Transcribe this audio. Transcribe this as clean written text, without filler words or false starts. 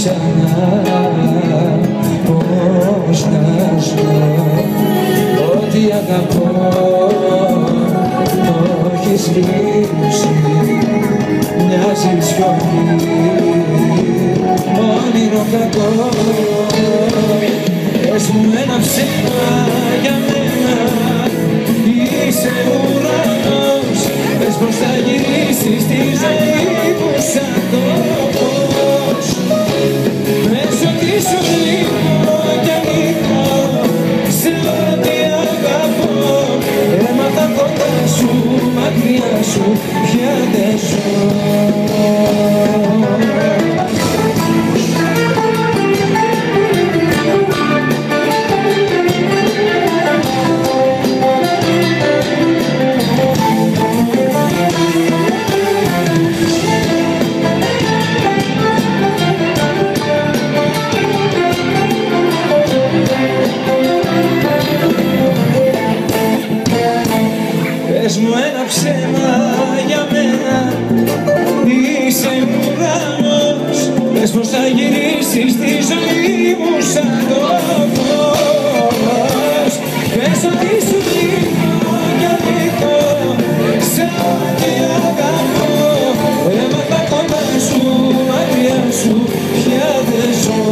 ξανά πως να ζω. Ότι αγαπώ το έχεις λείψει, μοιάζεις σιωπή, όνειρο κακό. Πες μου ένα ψέμα για μένα, είσαι ουρανός. Πες πως θα γυρίσεις στη ζωή μου σαν τόπος. Πες ότι σου λείπω κι ανήκω σε ό,τι αγαπώ. Έμαθα κοντά σου, μακριά σου πια δεν ζω. Πες μου ένα ψέμα για μένα, είσαι ουρανός. Πες πως θα γυρίσεις στη ζωή μου σαν τόπος. Πες ότι σου λείπω κι ανήκω σε ό,τι αγαπώ. Έμαθα κοντά σου, μακριά σου πια δεν ζω.